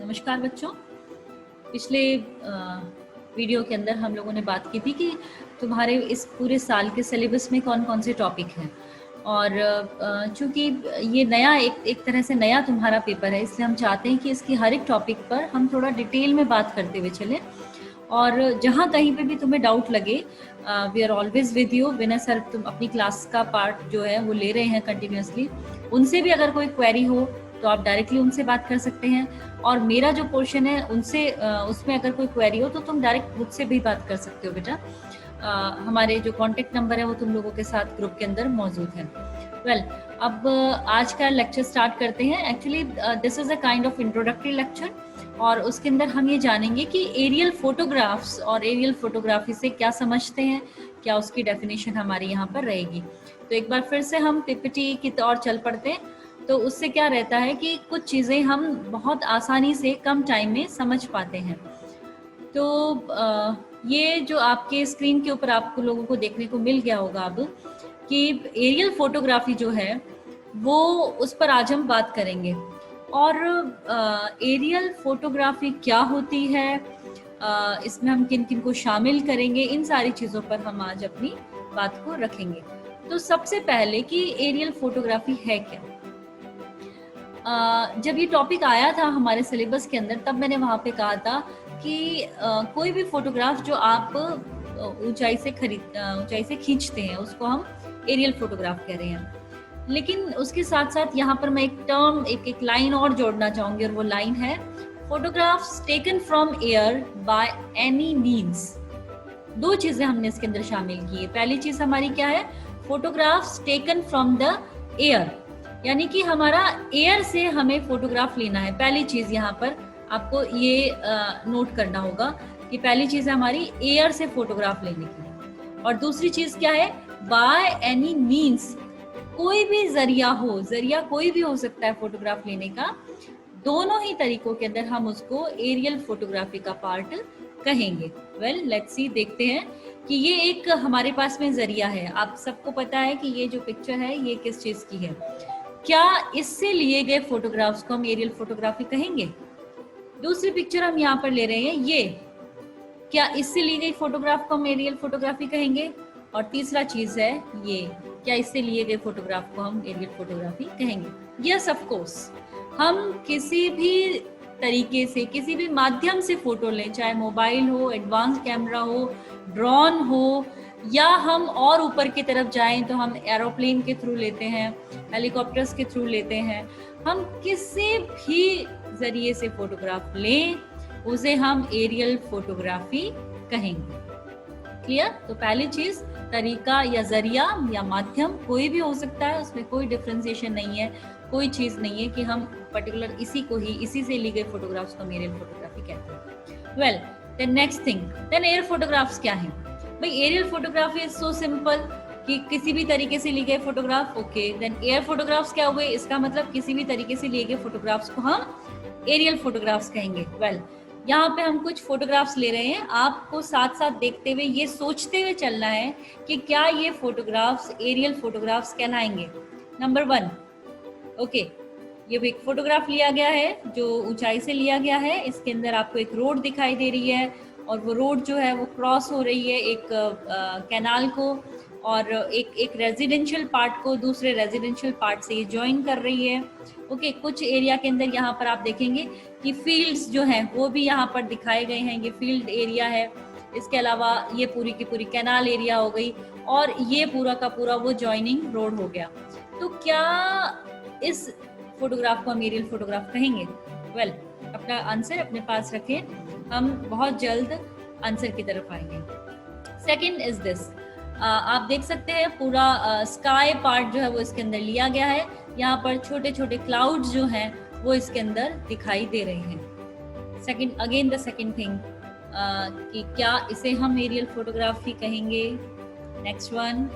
नमस्कार बच्चों। पिछले वीडियो के अंदर हम लोगों ने बात की थी कि तुम्हारे इस पूरे साल के सिलेबस में कौन कौन से टॉपिक हैं, और चूंकि ये नया एक तरह से नया तुम्हारा पेपर है, इसलिए हम चाहते हैं कि इसकी हर एक टॉपिक पर हम थोड़ा डिटेल में बात करते हुए चलें। और जहाँ कहीं पे भी तुम्हें डाउट लगे, we are always with you. Vinay sir तुम अपनी क्लास का पार्ट जो है वो ले रहे हैं कंटिन्यूसली, उनसे भी अगर कोई क्वेरी हो तो आप डायरेक्टली उनसे बात कर सकते हैं, और मेरा जो पोर्शन है उनसे उसमें अगर कोई क्वेरी हो तो तुम डायरेक्ट मुझसे भी बात कर सकते हो बेटा। हमारे जो कॉन्टेक्ट नंबर है वो तुम लोगों के साथ ग्रुप के अंदर मौजूद है। वेल, अब आज का लेक्चर स्टार्ट करते हैं। Actually this is a kind of introductory lecture, और उसके अंदर हम ये जानेंगे कि एरियल फोटोग्राफ्स और एरियल फोटोग्राफी से क्या समझते हैं, क्या उसकी डेफिनेशन हमारी यहाँ पर रहेगी। तो एक बार फिर से हम पीपीटी की तौर चल पड़ते हैं। तो उससे क्या रहता है कि कुछ चीज़ें हम बहुत आसानी से कम टाइम में समझ पाते हैं। तो ये जो आपके स्क्रीन के ऊपर आपको लोगों को देखने को मिल गया होगा अब, कि एरियल फोटोग्राफी जो है वो उस पर आज हम बात करेंगे। और एरियल फोटोग्राफी क्या होती है, इसमें हम किन किन को शामिल करेंगे, इन सारी चीज़ों पर हम आज अपनी बात को रखेंगे। तो सबसे पहले कि एरियल फोटोग्राफी है क्या। जब ये टॉपिक आया था हमारे सिलेबस के अंदर, तब मैंने वहाँ पे कहा था कि कोई भी फोटोग्राफ जो आप ऊंचाई से खींचते हैं उसको हम एरियल फोटोग्राफ कह रहे हैं। लेकिन उसके साथ साथ यहाँ पर मैं एक लाइन और जोड़ना चाहूंगी, और वो लाइन है photographs taken from air by any means. दो चीजें हमने इसके अंदर शामिल की है। पहली चीज हमारी क्या है, photographs taken from the air, यानी कि हमारा एयर से हमें फोटोग्राफ लेना है। पहली चीज यहाँ पर आपको ये नोट करना होगा कि पहली चीज है हमारी एयर से फोटोग्राफ लेने की। और दूसरी चीज क्या है, बाय एनी मीन्स, कोई भी जरिया हो, जरिया कोई भी हो सकता है फोटोग्राफ लेने का। दोनों ही तरीकों के अंदर हम उसको एरियल फोटोग्राफी का पार्ट कहेंगे। वेल, लेट्स सी, देखते हैं कि ये एक हमारे पास में जरिया है। आप सबको पता है कि ये जो पिक्चर है ये किस चीज की है। क्या इससे लिए गए फोटोग्राफ्स को हम एरियल फोटोग्राफी कहेंगे? दूसरी पिक्चर हम यहाँ पर ले रहे हैं, ये क्या इससे ली गई फोटोग्राफ को हम एरियल फोटोग्राफी कहेंगे? और तीसरा चीज है ये, क्या इससे लिए गए फोटोग्राफ को हम एरियल फोटोग्राफी कहेंगे? यस, ऑफ कोर्स, हम किसी भी तरीके से, किसी भी माध्यम से फोटो लें, चाहे मोबाइल हो, एडवांस कैमरा हो, ड्रोन हो, या हम और ऊपर की तरफ जाएं तो हम एरोप्लेन के थ्रू लेते हैं, हेलीकॉप्टर्स के थ्रू लेते हैं। हम किसी भी जरिए से फोटोग्राफ लें उसे हम एरियल फोटोग्राफी कहेंगे। क्लियर? तो पहली चीज, तरीका या जरिया या माध्यम कोई भी हो सकता है, उसमें कोई डिफरेंशिएशन नहीं है, कोई चीज नहीं है कि हम पर्टिकुलर इसी को ही, इसी से ली गई फोटोग्राफ्स को एरियल फोटोग्राफी कहते हैं। Well, then next thing, then air photographs क्या है भाई? Aerial photography is so simple कि किसी भी तरीके से ली गए photograph. Okay, then air photographs क्या हुए? इसका मतलब किसी भी तरीके से लिए गए फोटोग्राफ्स को हम एरियल फोटोग्राफ्स कहेंगे। वेल, यहाँ पे हम कुछ फोटोग्राफ्स ले रहे हैं, आपको साथ साथ देखते हुए ये सोचते हुए चलना है कि क्या ये फोटोग्राफ्स एरियल फोटोग्राफ्स कहलाएंगे। नंबर 1, ओके, ये एक फोटोग्राफ लिया गया है जो ऊंचाई से लिया गया है। इसके अंदर आपको एक रोड दिखाई दे रही है, और वो रोड जो है वो क्रॉस हो रही है एक कैनाल को, और एक रेजिडेंशियल पार्ट को दूसरे रेजिडेंशियल पार्ट से ये ज्वाइन कर रही है। ओके, कुछ एरिया के अंदर यहाँ पर आप देखेंगे कि फील्ड्स जो हैं वो भी यहाँ पर दिखाए गए हैं, ये फील्ड एरिया है। इसके अलावा ये पूरी की पूरी कैनाल एरिया हो गई, और ये पूरा का पूरा वो ज्वाइनिंग रोड हो गया। तो क्या इस फोटोग्राफ को हम एरियल फोटोग्राफ कहेंगे? वेल, अपना आंसर अपने पास रखें, हम बहुत जल्द आंसर की तरफ आएंगे। सेकंड इज दिस, आप देख सकते हैं पूरा स्काई पार्ट जो है वो इसके अंदर लिया गया है। यहाँ पर छोटे छोटे क्लाउड्स जो हैं वो इसके अंदर दिखाई दे रहे हैं। Second, again the second thing, कि क्या इसे हम एरियल फोटोग्राफी कहेंगे? नेक्स्ट वन,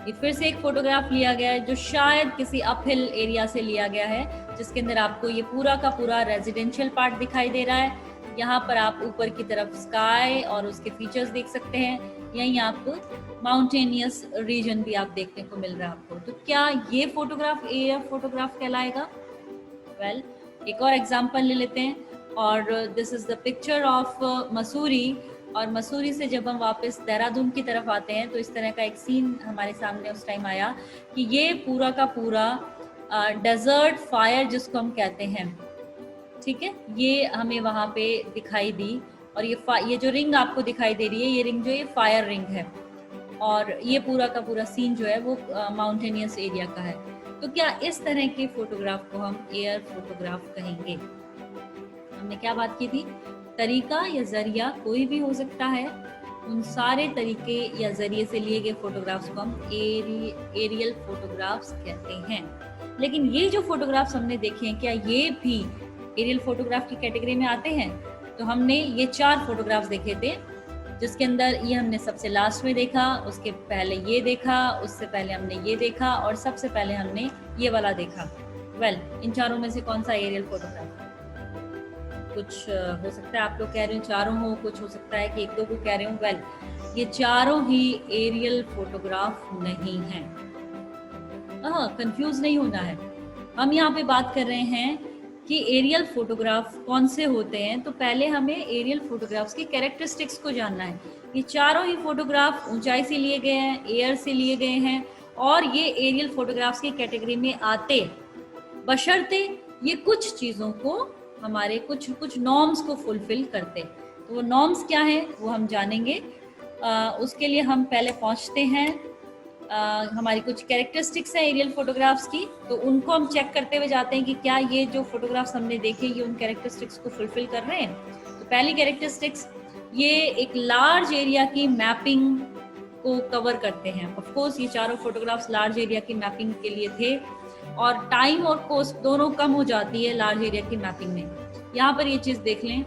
ये फिर से एक फोटोग्राफ लिया गया है जो शायद किसी अपहिल एरिया से लिया गया है, जिसके अंदर आपको ये पूरा का पूरा रेजिडेंशियल पार्ट दिखाई दे रहा है। यहाँ पर आप ऊपर की तरफ स्काई और उसके फीचर्स देख सकते हैं, यहीं आपको माउंटेनियस रीजन भी आप देखने को मिल रहा है आपको। तो क्या ये फोटोग्राफ एयर फोटोग्राफ कहलाएगा? वेल, एक और एग्जांपल ले लेते हैं, और this is the picture of Mussoorie. और मसूरी से जब हम वापस देहरादून की तरफ आते हैं तो इस तरह का एक सीन हमारे सामने उस टाइम आया कि ये पूरा का पूरा डेजर्ट फायर जिसको हम कहते हैं, ठीक है, ये हमें वहाँ पे दिखाई दी। और ये जो रिंग आपको दिखाई दे रही है, ये रिंग जो ये फायर रिंग है, और ये पूरा का पूरा सीन जो है वो माउंटेनियस एरिया का है। तो क्या इस तरह के फोटोग्राफ को हम एयर फोटोग्राफ कहेंगे? हमने क्या बात की थी? तरीका या जरिया कोई भी हो सकता है, उन सारे तरीके या जरिए से लिए गए फोटोग्राफ्स को हम एरियल फोटोग्राफ्स कहते हैं। लेकिन ये जो फोटोग्राफ्स हमने देखे हैं, क्या ये भी एरियल फोटोग्राफ की कैटेगरी में आते हैं? तो हमने ये 4 फोटोग्राफ्स देखे थे, जिसके अंदर ये हमने सबसे लास्ट में देखा, उसके पहले ये देखा, उससे पहले हमने ये देखा, और सबसे पहले हमने ये वाला देखा। वेल, इन चारों में से कौन सा एरियल फोटोग्राफ? कुछ हो सकता है आप लोग कह रहे हो चारों हो, कुछ हो सकता है कि एक दो को कह रहे हो। वेल, ये चारों ही एरियल फोटोग्राफ नहीं है। कंफ्यूज नहीं होना है। हम यहाँ पे बात कर रहे हैं कि एरियल फोटोग्राफ कौन से होते हैं। तो पहले हमें एरियल फोटोग्राफ्स की कैरेक्टरिस्टिक्स को जानना है। ये चारों ही फोटोग्राफ ऊंचाई से लिए गए हैं, एयर से लिए गए हैं, और ये एरियल फोटोग्राफ्स की कैटेगरी में आते, बशर्ते ये कुछ चीज़ों को, हमारे कुछ नॉर्म्स को फुलफिल करते। तो वो नॉर्म्स क्या है वो हम जानेंगे। उसके लिए हम पहले पहुंचते हैं, हमारी कुछ कैरेक्टरिस्टिक्स हैं एरियल फोटोग्राफ्स की, तो उनको हम चेक करते हुए जाते हैं कि क्या ये जो फोटोग्राफ्स हमने देखे ये उन कैरेक्टरिस्टिक्स को फुलफिल कर रहे हैं। तो पहली कैरेक्टरिस्टिक्स, ये एक लार्ज एरिया की मैपिंग को कवर करते हैं। ऑफ कोर्स ये चारों फोटोग्राफ्स लार्ज एरिया की मैपिंग के लिए थे, और टाइम और कॉस्ट दोनों कम हो जाती है लार्ज एरिया की मैपिंग में। यहाँ पर ये चीज़ देख लें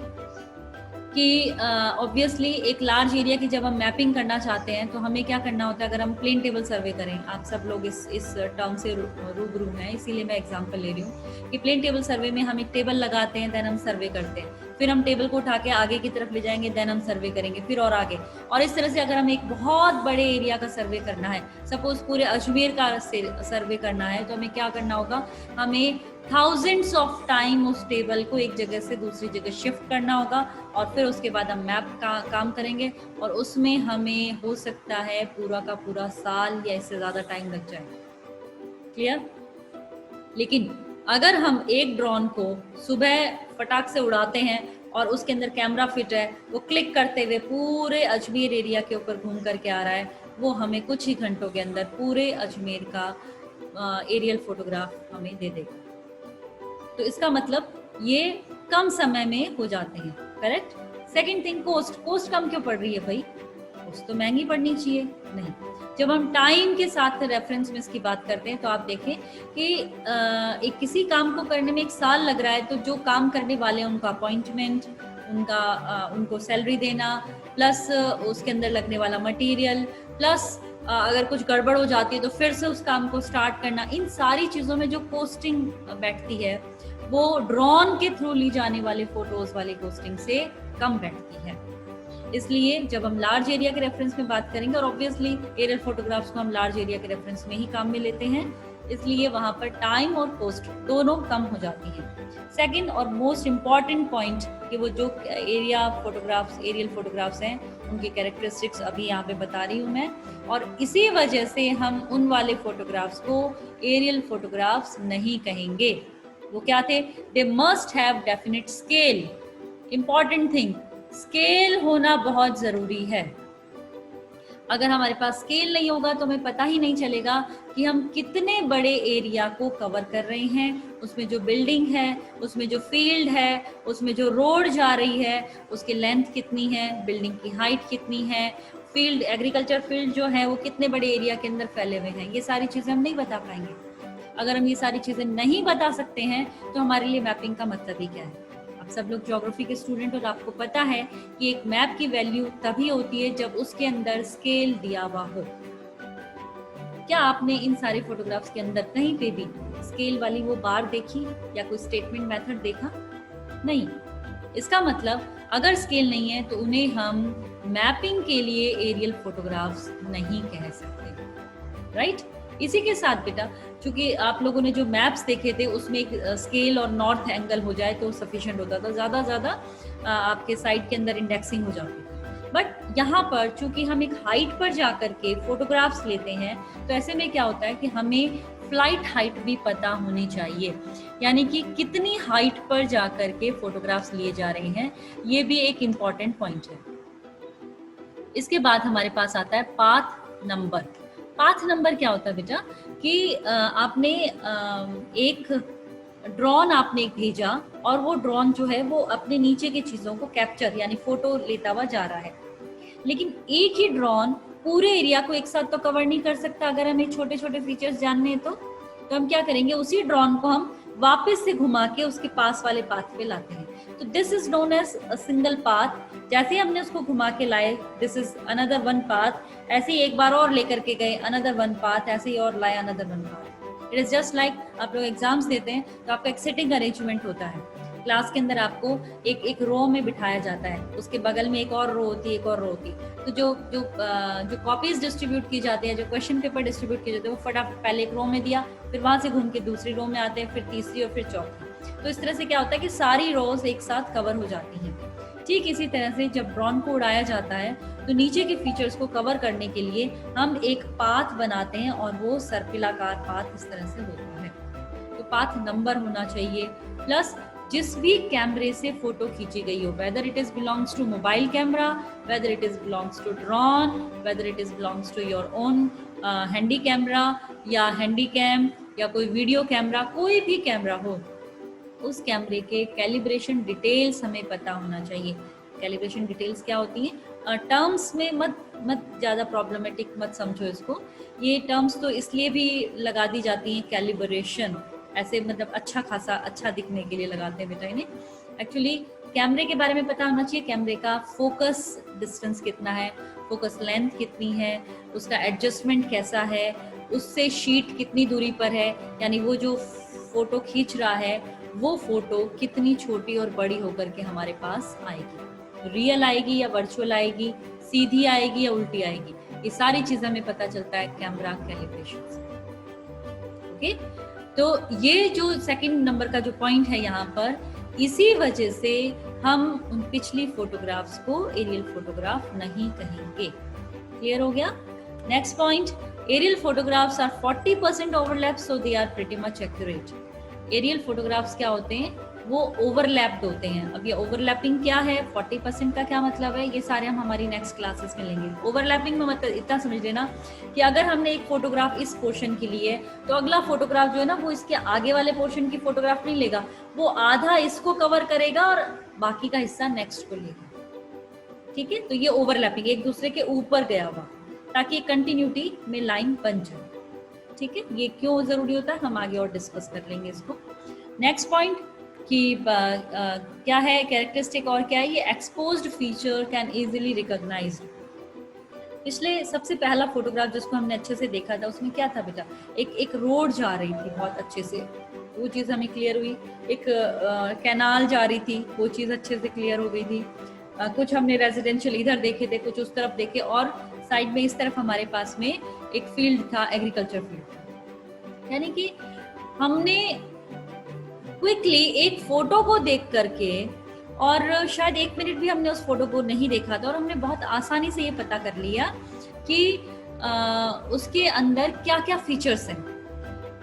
कि ऑब्वियसली एक लार्ज एरिया की जब हम मैपिंग करना चाहते हैं तो हमें क्या करना होता है। अगर हम प्लेन टेबल सर्वे करें, आप सब लोग इस टर्म से रूबरू हैं, इसीलिए मैं एग्जांपल ले रही हूँ कि प्लेन टेबल सर्वे में हम एक टेबल लगाते हैं, देन हम सर्वे करते हैं, फिर हम टेबल को उठा के आगे की तरफ ले जाएंगे, देन हम सर्वे करेंगे, फिर और आगे। और इस तरह से अगर हमें एक बहुत बड़े एरिया का सर्वे करना है, सपोज पूरे अजमेर का सर्वे करना है, तो हमें क्या करना होगा, हमें थाउजेंड्स ऑफ टाइम उस टेबल को एक जगह से दूसरी जगह शिफ्ट करना होगा, और फिर उसके बाद हम मैप का काम करेंगे, और उसमें हमें हो सकता है पूरा का पूरा साल या इससे ज़्यादा टाइम लग जाए। क्लियर? लेकिन अगर हम एक ड्रोन को सुबह फटाक से उड़ाते हैं और उसके अंदर कैमरा फिट है, वो क्लिक करते हुए पूरे अजमेर एरिया के ऊपर घूम करके आ रहा है, वो हमें कुछ ही घंटों के अंदर पूरे अजमेर का एरियल फोटोग्राफ हमें दे देगा। तो इसका मतलब ये कम समय में हो जाते हैं, करेक्ट? सेकंड थिंग, कोस्ट कम क्यों पड़ रही है भाई? कोस्ट तो महंगी पड़नी चाहिए। नहीं, जब हम टाइम के साथ रेफरेंस में इसकी बात करते हैं तो आप देखें कि एक किसी काम को करने में 1 साल लग रहा है, तो जो काम करने वाले हैं उनका अपॉइंटमेंट, उनको सैलरी देना, प्लस उसके अंदर लगने वाला मटेरियल, प्लस अगर कुछ गड़बड़ हो जाती है तो फिर से उस काम को स्टार्ट करना, इन सारी चीज़ों में जो कोस्टिंग बैठती है वो ड्रोन के थ्रू ली जाने वाले फोटोज वाली कोस्टिंग से कम बैठती है। इसलिए जब हम लार्ज एरिया के रेफरेंस में बात करेंगे, और ऑब्वियसली एरियल फोटोग्राफ्स को हम लार्ज एरिया के रेफरेंस में ही काम में लेते हैं, इसलिए वहाँ पर टाइम और कॉस्ट दोनों कम हो जाती हैं। सेकंड और मोस्ट इम्पॉर्टेंट पॉइंट कि वो जो एरियल फोटोग्राफ्स हैं उनकी कैरेक्टरिस्टिक्स अभी यहाँ पे बता रही हूँ मैं, और इसी वजह से हम उन वाले फोटोग्राफ्स को एरियल फोटोग्राफ्स नहीं कहेंगे। वो क्या थे? They must have definite scale. Important thing, scale होना बहुत जरूरी है। अगर हमारे पास स्केल नहीं होगा तो हमें पता ही नहीं चलेगा कि हम कितने बड़े एरिया को कवर कर रहे हैं, उसमें जो बिल्डिंग है, उसमें जो फील्ड है, उसमें जो रोड जा रही है, उसकी लेंथ कितनी है, बिल्डिंग की हाइट कितनी है, फील्ड, एग्रीकल्चर फील्ड जो है वो कितने बड़े एरिया के अंदर फैले हुए हैं। ये सारी चीज़ें हम नहीं बता पाएंगे। अगर हम ये सारी चीज़ें नहीं बता सकते हैं तो हमारे लिए मैपिंग का मतलब ही क्या है? आप सब लोग ज्योग्राफी के स्टूडेंट और आपको पता है कि एक मैप की वैल्यू तभी होती है जब उसके अंदर स्केल दिया हुआ हो। क्या आपने इन सारे फोटोग्राफ्स के अंदर कहीं पे भी स्केल वाली वो बार देखी या कोई स्टेटमेंट मेथड देखा? नहीं। इसका मतलब अगर स्केल नहीं है तो उन्हें हम मैपिंग के लिए एरियल फोटोग्राफ्स नहीं कह सकते। राइट। इसी के साथ बेटा, चूंकि आप लोगों ने जो मैप्स देखे थे उसमें एक स्केल और नॉर्थ एंगल हो जाए तो सफिशिएंट होता था, ज़्यादा आपके साइट के अंदर इंडेक्सिंग हो जाती थी। बट यहाँ पर चूंकि हम एक हाइट पर जा करके फोटोग्राफ्स लेते हैं, तो ऐसे में क्या होता है कि हमें फ्लाइट हाइट भी पता होनी चाहिए, यानी कि कितनी हाइट पर जा करके फोटोग्राफ्स लिए जा रहे हैं, ये भी एक इम्पॉर्टेंट पॉइंट है। इसके बाद हमारे पास आता है पाथ नंबर। पाथ नंबर क्या होता है बेटा कि आपने एक ड्रोन आपने भेजा और वो ड्रोन जो है वो अपने नीचे की चीज़ों को कैप्चर यानी फोटो लेता हुआ जा रहा है, लेकिन एक ही ड्रोन पूरे एरिया को एक साथ तो कवर नहीं कर सकता। अगर हमें छोटे छोटे फीचर्स जानने हैं तो हम क्या करेंगे, उसी ड्रोन को हम वापस से घुमा के उसके पास वाले पाथ पे लाते हैं। तो this is known as a single path. जैसे ही हमने उसको घुमा के लाए, this is another one path. ऐसे ही एक बार और लेकर के गए, अनदर वन पाथ। ऐसे ही और लाए, another one path. It is just like आप लोग एग्जाम्स देते हैं तो आपका एक सिटिंग अरेंजमेंट होता है। क्लास के अंदर आपको एक रो में बिठाया जाता है, उसके बगल में एक और रो होती है, एक और रो होती है। तो जो कॉपीज डिस्ट्रीब्यूट की जाती है, जो क्वेश्चन पेपर डिस्ट्रीब्यूट किए जाते हैं, वो फटाफट पहले एक रो में दिया, फिर वहां से घूम के दूसरी रो में आते हैं, फिर तीसरी और फिर चौथी। तो इस तरह से क्या होता है कि सारी रोज एक साथ कवर हो जाती हैं। ठीक इसी तरह से जब ड्रोन को उड़ाया जाता है तो नीचे के फीचर्स को कवर करने के लिए हम एक पाथ बनाते हैं और वो सर्पिलाकार पाथ इस तरह से होता है। तो पाथ नंबर होना चाहिए, प्लस जिस भी कैमरे से फोटो खींची गई हो, whether it is belongs to mobile camera, whether it is belongs to drone, whether it is belongs to your own handy camera या हैंडी कैम या कोई वीडियो कैमरा, कोई भी कैमरा हो, उस कैमरे के कैलिब्रेशन डिटेल्स हमें पता होना चाहिए। कैलिब्रेशन डिटेल्स क्या होती हैं, टर्म्स में मत ज़्यादा प्रॉब्लमेटिक मत समझो इसको। ये टर्म्स तो इसलिए भी लगा दी जाती हैं, कैलिब्रेशन ऐसे मतलब अच्छा खासा अच्छा दिखने के लिए लगाते हैं बेटा इन्हें। एक्चुअली कैमरे के बारे में पता होना चाहिए, कैमरे का फोकस डिस्टेंस कितना है, फोकस लेंथ कितनी है, उसका एडजस्टमेंट कैसा है, उससे शीट कितनी दूरी पर है, यानी वो जो फोटो खींच रहा है वो फोटो कितनी छोटी और बड़ी होकर के हमारे पास आएगी, रियल आएगी या वर्चुअल आएगी, सीधी आएगी या उल्टी आएगी, ये सारी चीजें हमें पता चलता है कैमरा कैलिब्रेशन से। ओके, तो ये जो सेकंड नंबर का जो पॉइंट है यहाँ पर, इसी वजह से हम उन पिछली फोटोग्राफ्स को एरियल फोटोग्राफ नहीं कहेंगे। क्लियर हो गया? Next point, aerial photographs are 40% overlap, so they are pretty much accurate. Aerial photographs क्या होते हैं, वो ओवरलैप्ड होते हैं। अब ये ओवरलैपिंग क्या है, 40% का क्या मतलब है, ये सारे हम हमारी नेक्स्ट क्लासेस में लेंगे। ओवरलैपिंग में मतलब इतना समझ लेना कि अगर हमने एक फोटोग्राफ इस पोर्शन की ली है तो अगला फोटोग्राफ जो है ना वो इसके आगे वाले पोर्शन की फोटोग्राफ नहीं लेगा, वो आधा इसको कवर करेगा और बाकी का हिस्सा नेक्स्ट को लेगा। ठीक है, तो ये ओवरलैपिंग एक दूसरे के ऊपर गया हुआ, ताकि कंटिन्यूटी में लाइन बन जाए। ठीक है, ये क्यों जरूरी होता है हम आगे और डिस्कस कर लेंगे इसको। नेक्स्ट पॉइंट कि क्या है कैरेक्टरिस्टिक और क्या है, ये exposed feature can easily recognised. पिछले सबसे पहला फोटोग्राफ जिसको हमने अच्छे से देखा था उसमें क्या था बेटा, एक रोड जा रही थी बहुत अच्छे से, वो चीज़ हमें क्लियर हुई। एक कैनाल जा रही थी, वो चीज़ अच्छे से क्लियर हो गई थी। कुछ हमने रेजिडेंशियल इधर देखे थे, कुछ उस तरफ देखे, और साइड में इस तरफ हमारे पास में एक फील्ड था, एग्रीकल्चर फील्ड। यानी कि हमने क्विकली एक फोटो को देख करके, और शायद 1 मिनट भी हमने उस फोटो को नहीं देखा था, और हमने बहुत आसानी से ये पता कर लिया कि उसके अंदर क्या क्या फीचर्स हैं।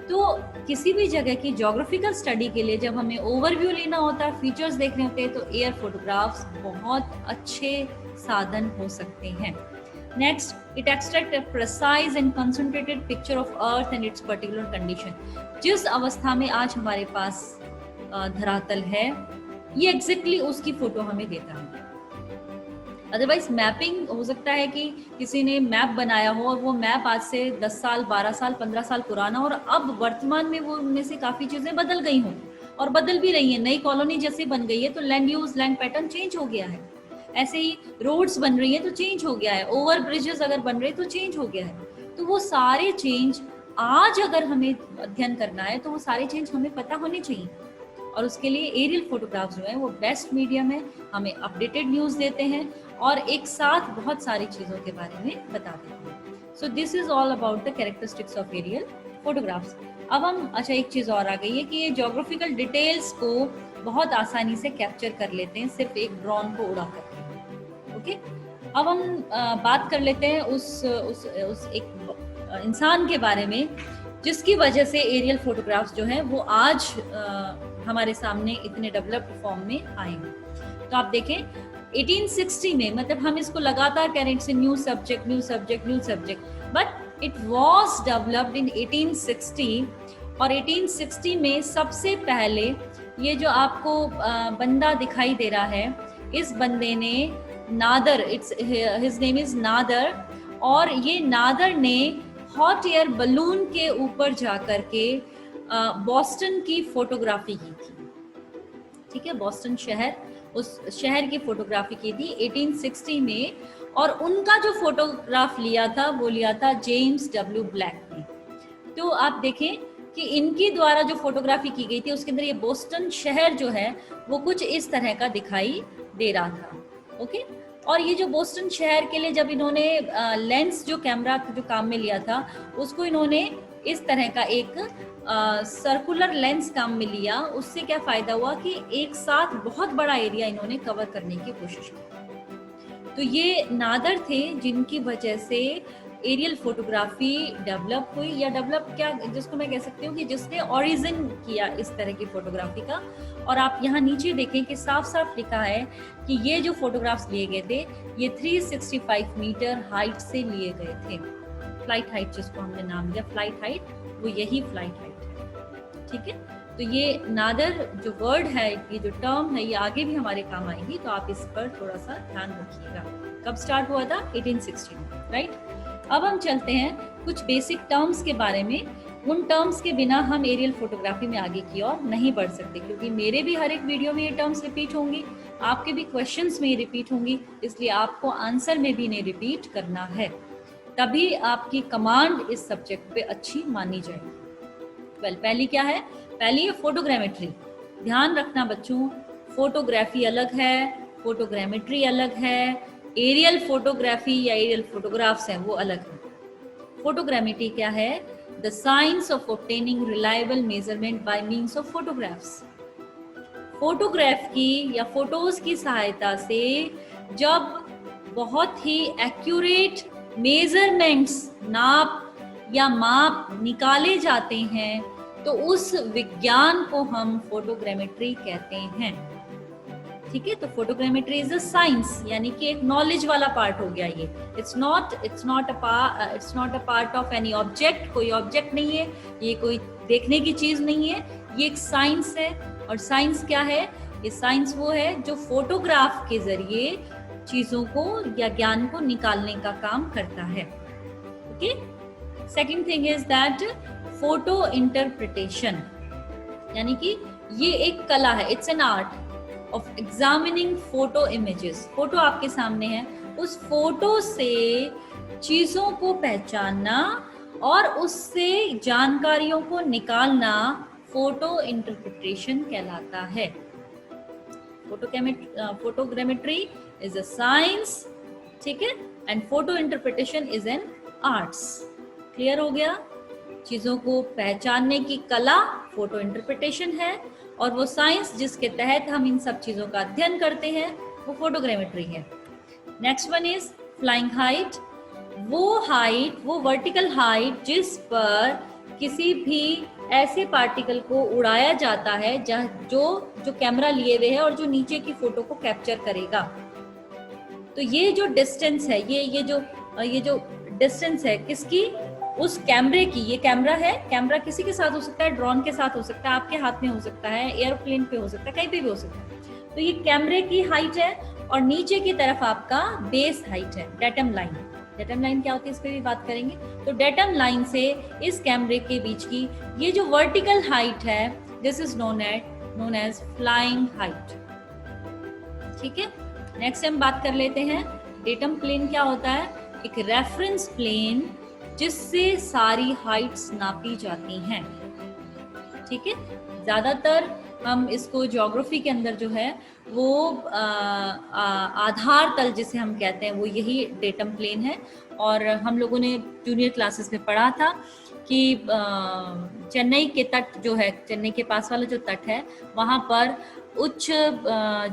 तो किसी भी जगह की ज्योग्राफिकल स्टडी के लिए जब हमें ओवरव्यू लेना होता है, फीचर्स देखने होते हैं, तो एयर फोटोग्राफ्स बहुत अच्छे साधन हो सकते हैं। Next, it extracts a precise and concentrated picture of Earth and its particular condition. जिस अवस्था में आज हमारे पास धरातल है, ये एग्जैक्टली उसकी फोटो हमें देता है। अदरवाइज मैपिंग हो सकता है कि किसी ने मैप बनाया हो और वो मैप आज से 10 साल, 12 साल, 15 साल पुराना, और अब वर्तमान में वो उनमें से काफी चीजें बदल गई हों और बदल भी रही हैं। नई कॉलोनी जैसे बन गई है तो land use, land pattern change हो गया है। ऐसे ही रोड्स बन रही हैं तो चेंज हो गया है, ओवर ब्रिजेस अगर बन रहे तो चेंज हो गया है। तो वो सारे चेंज आज अगर हमें अध्ययन करना है तो वो सारे चेंज हमें पता होने चाहिए, और उसके लिए एरियल फोटोग्राफ्स जो है वो बेस्ट मीडियम है, हमें अपडेटेड न्यूज़ देते हैं और एक साथ बहुत सारी चीज़ों के बारे में बता देते हैं। So this is all about the characteristics of aerial photographs. अब हम अच्छा एक चीज और आ गई है कि ये ज्योग्राफिकल डिटेल्स को बहुत आसानी से कैप्चर कर लेते हैं सिर्फ एक ड्रोन को उड़ा करके। ओके, अब हम बात कर लेते हैं उस एक इंसान के बारे में जिसकी वजह से एरियल फोटोग्राफ्स जो है वो आज हमारे सामने इतने डेवलप्ड फॉर्म में आए हैं। तो आप देखें 1860 में, मतलब हम इसको लगातार कह रहे हैं new subject new subject new subject, but it was developed in 1860। और 1860 में सबसे पहले ये जो आपको बंदा दिखाई दे रहा है, इस बंदे ने Nadar, his name is Nadar, और ये नादर ने हॉट एयर बलून के ऊपर जाकर के बॉस्टन की फोटोग्राफी की थी। ठीक है, बॉस्टन शहर, उस शहर की फोटोग्राफी की थी 1860 में। और उनका जो फोटोग्राफ लिया था वो लिया था जेम्स डब्ल्यू ब्लैक ने। तो आप देखें कि इनकी द्वारा जो फोटोग्राफी की गई थी उसके अंदर ये बोस्टन शहर जो है वो कुछ इस तरह का दिखाई दे रहा था। ओके, और ये जो बोस्टन शहर के लिए जब इन्होंने लेंस जो कैमरा जो काम में लिया था उसको इन्होंने इस तरह का एक सर्कुलर लेंस काम में लिया। उससे क्या फायदा हुआ कि एक साथ बहुत बड़ा एरिया इन्होंने कवर करने की कोशिश की। तो ये नादर थे जिनकी वजह से एरियल फोटोग्राफी डेवलप हुई, या डेवलप क्या जिसको मैं कह सकती हूँ कि जिसने ओरिजिन किया इस तरह की फोटोग्राफी का। और आप यहाँ नीचे देखें कि साफ साफ लिखा है कि ये जो फोटोग्राफ्स लिए गए थे ये 365 मीटर हाइट से लिए गए थे। फ्लाइट हाइट जिसको हमने नाम दिया फ्लाइट हाइट, वो यही फ्लाइट हाइट है। ठीक है, तो ये नादर जो वर्ड है, ये जो टर्म है, ये आगे भी हमारे काम आएगी, तो आप इस पर थोड़ा सा ध्यान रखिएगा। कब स्टार्ट हुआ था? 1860 में, राइट। अब हम चलते हैं कुछ बेसिक टर्म्स के बारे में। उन टर्म्स के बिना हम एरियल फोटोग्राफी में आगे की ओर नहीं बढ़ सकते, क्योंकि मेरे भी हर एक वीडियो में ये टर्म्स रिपीट होंगी, आपके भी क्वेश्चंस में ये रिपीट होंगी, इसलिए आपको आंसर में भी इन्हें रिपीट करना है, तभी आपकी कमांड इस सब्जेक्ट पे अच्छी मानी जाएगी। वेल, पहली क्या है? पहली है फोटोग्रामेट्री। ध्यान रखना बच्चों, फोटोग्राफी अलग है, फोटोग्रामेट्री अलग है, एरियल फोटोग्राफी या एरियल फोटोग्राफ्स हैं वो अलग है। फोटोग्रामेट्री क्या है? The science of obtaining reliable measurement by means of photographs. Photograph की या फोटोज की सहायता से जब बहुत ही एक्यूरेट मेजरमेंट्स, नाप या माप निकाले जाते हैं तो उस विज्ञान को हम फोटोग्रामेट्री कहते हैं। ठीक है, तो फोटोग्रामेट्री इज अ साइंस, यानी कि एक नॉलेज वाला पार्ट हो गया ये। It's not a part of any object, कोई ऑब्जेक्ट नहीं है, ये कोई देखने की चीज नहीं है, ये एक साइंस है। और साइंस क्या है? ये साइंस वो है जो फोटोग्राफ के जरिए चीजों को या ज्ञान को निकालने का काम करता है। Okay, second thing is that photo interpretation, यानी कि ये एक कला है, it's an art of examining photo images। Photo आपके सामने है, उस फोटो से चीजों को पहचानना और उससे जानकारियों को निकालना फोटो इंटरप्रिटेशन कहलाता है। फोटोग्रामेट्री इज अ साइंस, ठीक है, and photo interpretation is an arts. Clear हो गया? चीजों को पहचानने की कला फोटो इंटरप्रिटेशन है, और वो साइंस जिसके तहत हम इन सब चीजों का अध्ययन करते हैं वो फोटोग्रामेट्री है। Next one is flying height. वो वर्टिकल हाइट जिस पर किसी भी ऐसे पार्टिकल को उड़ाया जाता है जो कैमरा लिए हुए है और जो नीचे की फोटो को कैप्चर करेगा। तो ये जो डिस्टेंस है, ये जो डिस्टेंस है किसकी? उस कैमरे की। ये कैमरा है, कैमरा किसी के साथ हो सकता है, ड्रोन के साथ हो सकता है, आपके हाथ में हो सकता है, एयरप्लेन पे हो सकता है, कहीं पे भी हो सकता है। तो ये कैमरे की हाइट है, और नीचे की तरफ आपका बेस हाइट है, डेटम लाइन। डेटम लाइन क्या होती है इस पे भी बात करेंगे। तो डेटम लाइन से इस कैमरे के बीच की ये जो वर्टिकल हाइट है, this is known as flying height. ठीक है, नेक्स्ट हम बात कर लेते हैं डेटम प्लेन क्या होता है। एक रेफरेंस प्लेन जिससे सारी हाइट्स नापी जाती हैं। ठीक है, ज्यादातर हम इसको ज्योग्राफी के अंदर जो है वो आधार तल जिसे हम कहते हैं वो यही डेटम प्लेन है, और हम लोगों ने जूनियर क्लासेस में पढ़ा था कि चेन्नई के तट जो है, चेन्नई के पास वाला जो तट है, वहाँ पर उच्च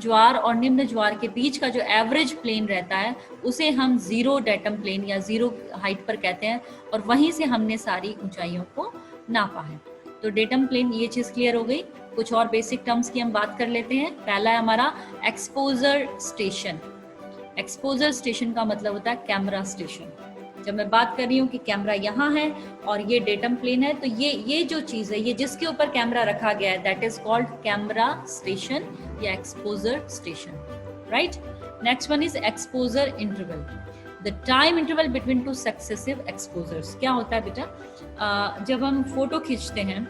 ज्वार और निम्न ज्वार के बीच का जो एवरेज प्लेन रहता है उसे हम जीरो डेटम प्लेन या जीरो हाइट पर कहते हैं, और वहीं से हमने सारी ऊंचाइयों को नापा है। तो डेटम प्लेन, ये चीज़ क्लियर हो गई। कुछ और बेसिक टर्म्स की हम बात कर लेते हैं। पहला है हमारा एक्सपोजर स्टेशन। एक्सपोजर स्टेशन का मतलब होता है कैमरा स्टेशन। जब मैं बात कर रही हूँ कि कैमरा यहाँ है और ये डेटम प्लेन है, तो ये जो चीज़ है, ये जिसके ऊपर कैमरा रखा गया है, that is called camera station या exposure station, right. Next one is exposure interval, the time interval between two successive exposures. क्या होता है बेटा, जब हम फोटो खींचते हैं,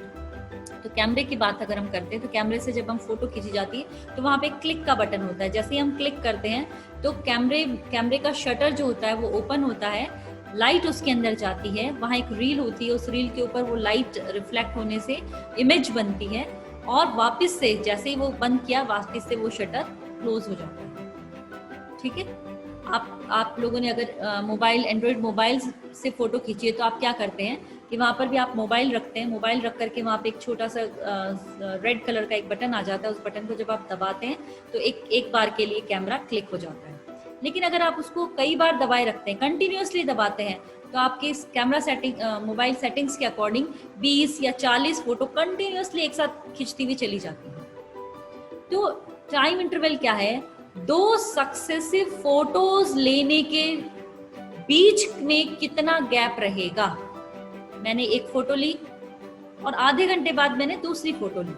तो कैमरे की बात अगर हम करते हैं, तो कैमरे से जब हम फोटो खींची जाती है तो वहाँ पे क्लिक का बटन होता है। जैसे ही हम क्लिक करते हैं तो कैमरे का शटर जो होता है वो ओपन होता है, लाइट उसके अंदर जाती है, वहाँ एक रील होती है, उस रील के ऊपर वो लाइट रिफ्लेक्ट होने से इमेज बनती है, और वापस से जैसे ही वो बंद किया, वापस से वो शटर क्लोज हो जाता है। ठीक है, आप लोगों ने अगर मोबाइल, एंड्रॉयड मोबाइल से फोटो खींची है, तो आप क्या करते हैं कि वहाँ पर भी आप मोबाइल रखते हैं, मोबाइल रख करके वहाँ पे एक छोटा सा रेड कलर का एक बटन आ जाता है, उस बटन को जब आप दबाते हैं तो एक बार के लिए कैमरा क्लिक हो जाता है। लेकिन अगर आप उसको कई बार दबाए रखते हैं, कंटिन्यूअसली दबाते हैं, तो आपके इस कैमरा सेटिंग, मोबाइल सेटिंग्स के अकॉर्डिंग 20 या 40 फोटो कंटिन्यूअसली एक साथ खींचती हुई चली जाती है। तो टाइम इंटरवल क्या है, 2 सक्सेसिव फोटोज लेने के बीच में कितना गैप रहेगा। मैंने एक फोटो ली और आधे घंटे बाद मैंने दूसरी फोटो ली,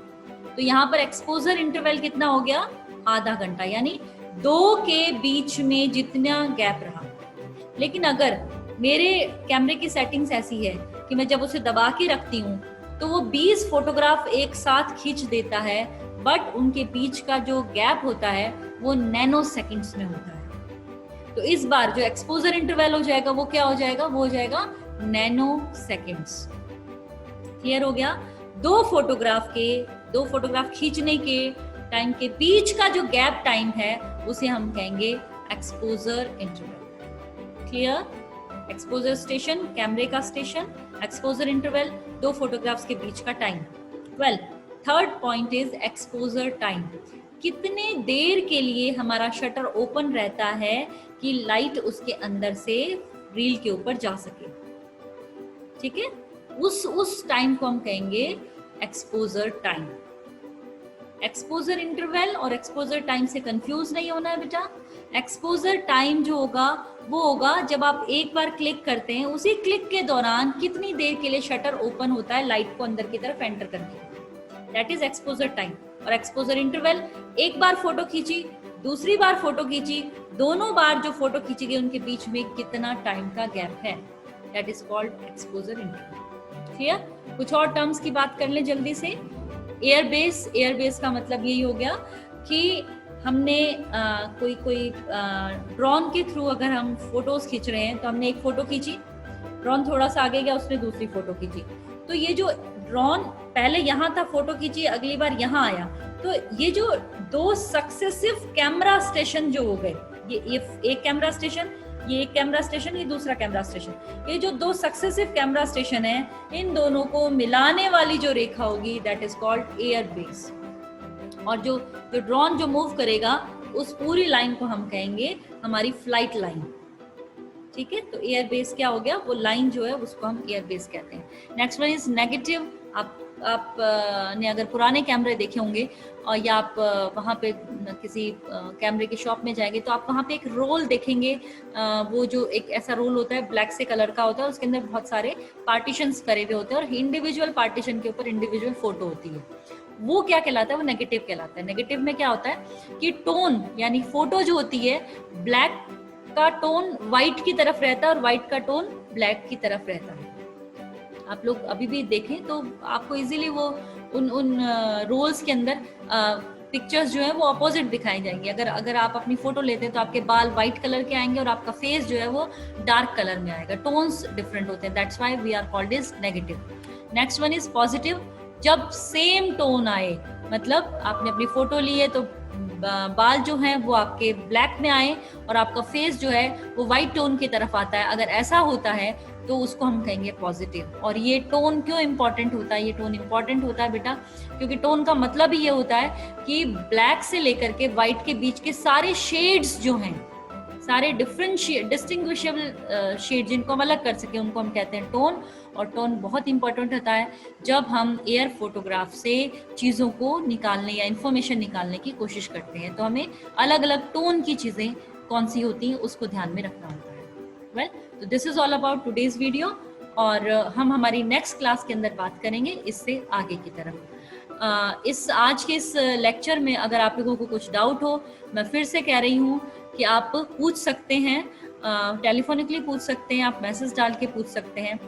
तो यहाँ पर एक्सपोजर इंटरवल कितना हो गया, आधा घंटा, यानी 2 के बीच में जितना गैप रहा। लेकिन अगर मेरे कैमरे की सेटिंग्स ऐसी है कि मैं जब उसे दबा के रखती हूँ तो वो 20 फोटोग्राफ एक साथ खींच देता है, बट उनके बीच का जो गैप होता है वो नैनो सेकंड्स में होता है। तो इस बार जो एक्सपोजर इंटरवल हो जाएगा वो क्या हो जाएगा, वो हो जाएगा नैनो सेकंड्स। क्लियर हो गया। 2 फोटोग्राफ खींचने के टाइम के बीच का जो गैप टाइम है उसे हम कहेंगे exposure interval. Clear. Exposure station, कैमरे का स्टेशन, एक्सपोजर इंटरवल, 2 फोटोग्राफ्स के बीच का time. Well, third point is exposure time. कितने देर के लिए हमारा शटर ओपन रहता है कि लाइट उसके अंदर से रील के ऊपर जा सके। ठीक है, उस टाइम को हम कहेंगे एक्सपोजर टाइम। एक्सपोजर इंटरवल और एक्सपोजर टाइम से कंफ्यूज नहीं होना है बेटा। एक्सपोजर टाइम जो होगा वो होगा जब आप एक बार क्लिक करते हैं, उसी क्लिक के दौरान कितनी देर के लिए शटर ओपन होता है लाइट को अंदर की तरफ एंटर करने के लिए, दैट इज एक्सपोजर टाइम। और एक्सपोजर इंटरवल, एक बार फोटो खींची, दूसरी बार फोटो खींची, दोनों बार जो फोटो खींची गई उनके बीच में कितना टाइम का गैप है, that is called exposure interval. Clear. कुछ और टर्म्स की बात कर लें जल्दी से। एयरबेस का मतलब यही हो गया कि हमने कोई ड्रोन के थ्रू अगर हम फोटोज खींच रहे हैं, तो हमने एक फोटो खींची, ड्रोन थोड़ा सा आगे गया, उसने दूसरी फोटो खींची, तो ये जो ड्रोन पहले यहाँ था, फोटो खींची, अगली बार यहाँ आया, तो ये जो 2 सक्सेसिव कैमरा स्टेशन जो हो गए, ये एक कैमरा स्टेशन, ये एक कैमरा स्टेशन, ये दूसरा कैमरा स्टेशन, ये जो 2 सक्सेसिव कैमरा स्टेशन है, इन दोनों को मिलाने वाली जो रेखा होगी दैट इज कॉल्ड एयरबेस। और जो ड्रोन जो मूव करेगा उस पूरी लाइन को हम कहेंगे हमारी फ्लाइट लाइन। ठीक है, तो एयरबेस क्या हो गया, वो लाइन जो है उसको हम एयरबेस कहते हैं। Next one is negative. आप ने अगर पुराने कैमरे देखे होंगे और या आप वहाँ पे किसी कैमरे की शॉप में जाएंगे तो आप वहाँ पे एक रोल देखेंगे, वो जो एक ऐसा रोल होता है ब्लैक से कलर का होता है, उसके अंदर बहुत सारे पार्टीशंस करे हुए होते हैं और इंडिविजुअल पार्टीशन के ऊपर इंडिविजुअल फोटो होती है। वो क्या कहलाता है, वो नेगेटिव कहलाता है। नेगेटिव में क्या होता है कि टोन, यानी फोटो जो होती है, ब्लैक का टोन व्हाइट की तरफ रहता है और व्हाइट का टोन ब्लैक की तरफ रहता है। आप लोग अभी भी देखें तो आपको इजीली वो उन रोल्स के अंदर पिक्चर्स जो है वो अपोजिट दिखाई जाएंगी। अगर आप अपनी फोटो लेते हैं तो आपके बाल व्हाइट कलर के आएंगे और आपका फेस जो है वो डार्क कलर में आएगा। टोन्स डिफरेंट होते हैं, that's why we are called is negative. Next one is positive. जब सेम टोन आए, मतलब आपने अपनी फोटो ली है तो बाल जो हैं वो आपके ब्लैक में आए और आपका फेस जो है वो वाइट टोन की तरफ आता है, अगर ऐसा होता है तो उसको हम कहेंगे पॉजिटिव। और ये टोन क्यों इम्पोर्टेंट होता है? ये टोन इम्पोर्टेंट होता है बेटा क्योंकि टोन का मतलब ही ये होता है कि ब्लैक से लेकर के वाइट के बीच के सारे शेड्स जो हैं, सारे डिस्टिंग्विशेबल शेड जिनको हम अलग कर सके, उनको हम कहते हैं टोन। और टोन बहुत इंपॉर्टेंट होता है जब हम एयर फोटोग्राफ से चीज़ों को निकालने या इंफॉर्मेशन निकालने की कोशिश करते हैं, तो हमें अलग अलग टोन की चीज़ें कौन सी होती हैं उसको ध्यान में रखना होता है। वेल, तो this is all about today's video, और हम हमारी नेक्स्ट क्लास के अंदर बात करेंगे इससे आगे की तरफ। इस आज के इस लेक्चर में अगर आप लोगों को कुछ डाउट हो, मैं फिर से कह रही हूँ कि आप पूछ सकते हैं, टेलीफोनिकली पूछ सकते हैं, आप मैसेज डाल के पूछ सकते हैं।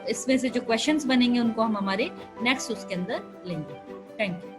इसमें से जो क्वेश्चंस बनेंगे उनको हम हमारे नेक्स्ट उसके अंदर लेंगे। Thank you.